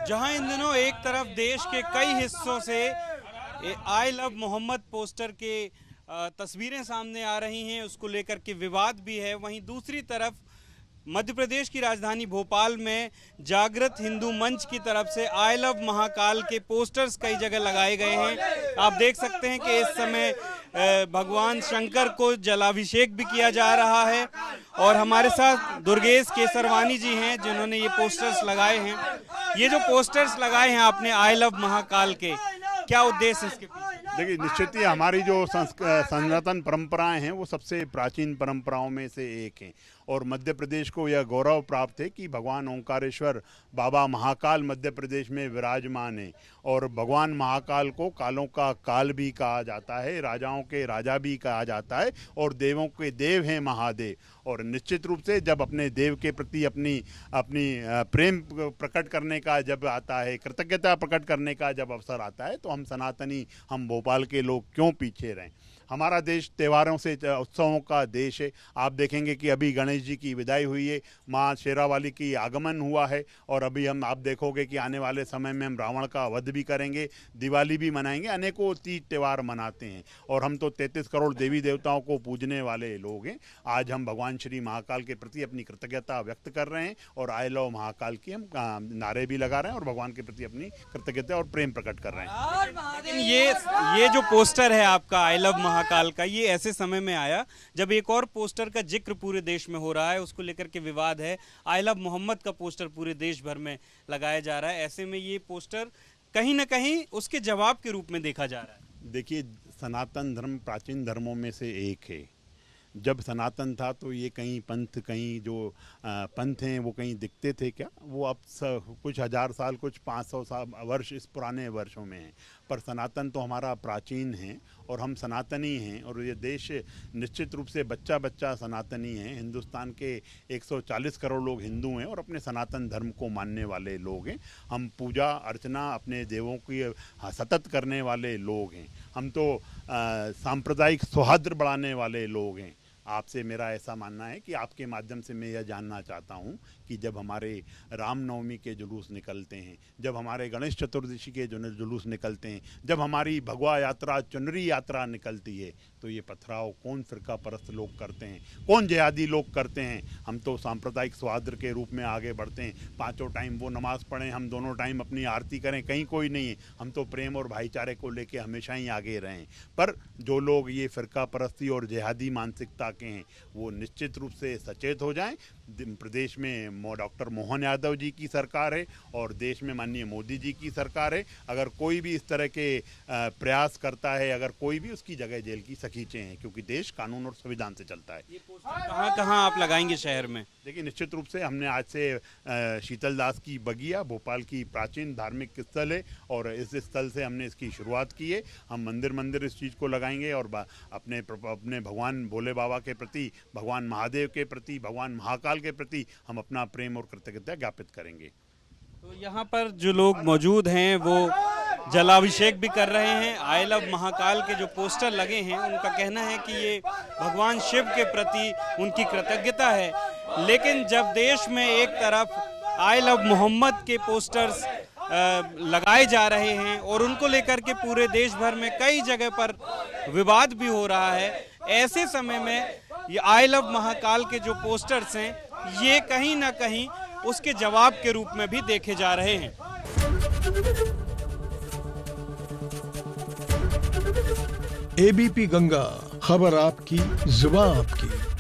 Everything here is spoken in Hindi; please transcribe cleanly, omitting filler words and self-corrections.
जहां इन दिनों एक तरफ देश के कई हिस्सों से आई लव मोहम्मद पोस्टर के तस्वीरें सामने आ रही हैं, उसको लेकर के विवाद भी है, वहीं दूसरी तरफ मध्य प्रदेश की राजधानी भोपाल में जागृत हिंदू मंच की तरफ से आई लव महाकाल के पोस्टर्स कई जगह लगाए गए हैं। आप देख सकते हैं कि इस समय भगवान शंकर को जलाभिषेक भी किया जा रहा है और हमारे साथ दुर्गेश केसरवानी जी हैं जिन्होंने ये पोस्टर्स लगाए हैं। ये जो पोस्टर्स लगाए हैं आपने आई लव महाकाल के, क्या उद्देश्य इसके पीछे? देखिए, निश्चित ही हमारी जो सनातन परंपराएं हैं वो सबसे प्राचीन परंपराओं में से एक हैं और मध्य प्रदेश को यह गौरव प्राप्त है कि भगवान ओंकारेश्वर बाबा महाकाल मध्य प्रदेश में विराजमान है। और भगवान महाकाल को कालों का काल भी कहा जाता है, राजाओं के राजा भी कहा जाता है और देवों के देव हैं महादेव। और निश्चित रूप से जब अपने देव के प्रति अपनी प्रेम प्रकट करने का जब आता है, कृतज्ञता प्रकट करने का जब अवसर आता है, तो हम सनातनी, हम भोपाल के लोग क्यों पीछे रहें। हमारा देश त्योहारों से, उत्सवों का देश है। आप देखेंगे कि अभी गणेश जी की विदाई हुई है, माँ शेरावाली की आगमन हुआ है और अभी आप देखोगे कि आने वाले समय में हम रावण का वध भी करेंगे, दिवाली भी मनाएंगे, अनेकों तीज त्यौहार मनाते हैं और हम तो 33 करोड़ देवी देवताओं को पूजने वाले लोग हैं। आज हम भगवान श्री महाकाल के प्रति अपनी कृतज्ञता व्यक्त कर रहे हैं और आई लव महाकाल की हम नारे भी लगा रहे हैं और भगवान के प्रति अपनी कृतज्ञता और प्रेम प्रकट कर रहे हैं। ये जो पोस्टर है आपका आई लव महाकाल का, ये ऐसे समय में आया जब एक और पोस्टर का जिक्र पूरे देश में हो रहा है, उसको लेकर के विवाद है। आई लव मोहम्मद का पोस्टर पूरे देश भर में लगाया जा रहा है, ऐसे में ये पोस्टर कहीं ना कहीं उसके जवाब के रूप में देखा जा रहा है। देखिए, सनातन धर्म प्राचीन धर्मों में से एक है। जब सनातन था तो ये कहीं पंथ, कहीं जो पंथ हैं वो कहीं दिखते थे क्या, वो अब कुछ हज़ार साल, कुछ 500 साल वर्ष इस पुराने वर्षों में हैं। पर सनातन तो हमारा प्राचीन है और हम सनातनी हैं और ये देश निश्चित रूप से बच्चा बच्चा सनातनी है। हिंदुस्तान के 140 करोड़ लोग हिंदू हैं और अपने सनातन धर्म को मानने वाले लोग हैं। हम पूजा अर्चना अपने देवों की सतत करने वाले लोग हैं। हम तो सांप्रदायिक सौहार्द बढ़ाने वाले लोग हैं। आपसे मेरा ऐसा मानना है कि आपके माध्यम से मैं यह जानना चाहता हूं कि जब हमारे रामनवमी के जुलूस निकलते हैं, जब हमारे गणेश चतुर्दशी के जुलूस निकलते हैं, जब हमारी भगवा यात्रा, चुनरी यात्रा निकलती है, तो ये पथराव कौन फिरका परस्त लोग करते हैं, कौन जिहादी लोग करते हैं। हम तो सांप्रदायिक सौहार्द के रूप में आगे बढ़ते हैं। 5 टाइम वो नमाज़ पढ़ें, हम दोनों टाइम अपनी आरती करें, कहीं कोई नहीं है। हम तो प्रेम और भाईचारे को लेकर हमेशा ही आगे रहें। पर जो लोग ये फिरका परस्ती और जिहादी मानसिकता के हैं, वो निश्चित रूप से सचेत हो जाएं। प्रदेश में डॉक्टर मोहन यादव जी की सरकार है और देश में माननीय मोदी जी की सरकार है। अगर कोई भी इस तरह के प्रयास करता है, अगर कोई भी, उसकी जगह जेल की सकीचें हैं, क्योंकि देश कानून और संविधान से चलता है। ये पोस्टर कहाँ आप लगाएंगे शहर में? देखिए, निश्चित रूप से हमने आज से शीतल दास की बगिया, भोपाल की प्राचीन धार्मिक स्थल है और इस स्थल से हमने इसकी शुरुआत की है। हम मंदिर मंदिर इस चीज़ को लगाएंगे और अपने भगवान भोले बाबा के प्रति, भगवान महादेव के प्रति, भगवान महाकाल के प्रति हम अपना प्रेम और कृतज्ञता ज्ञापित करेंगे। तो यहाँ पर जो लोग मौजूद हैं वो जलाभिषेक भी कर रहे हैं। आई लव महाकाल के जो पोस्टर लगे हैं, उनका कहना है कि ये भगवान शिव के प्रति उनकी कृतज्ञता है। लेकिन जब देश में एक तरफ आई लव मोहम्मद के पोस्टर्स लगाए जा रहे हैं और उनको लेकर के पूरे देश भर में कई जगह पर विवाद भी हो रहा है, ऐसे समय में ये आई लव महाकाल के जो पोस्टर्स हैं, ये कहीं ना कहीं उसके जवाब के रूप में भी देखे जा रहे हैं। एबीपी गंगा, खबर आपकी, जुबान आपकी।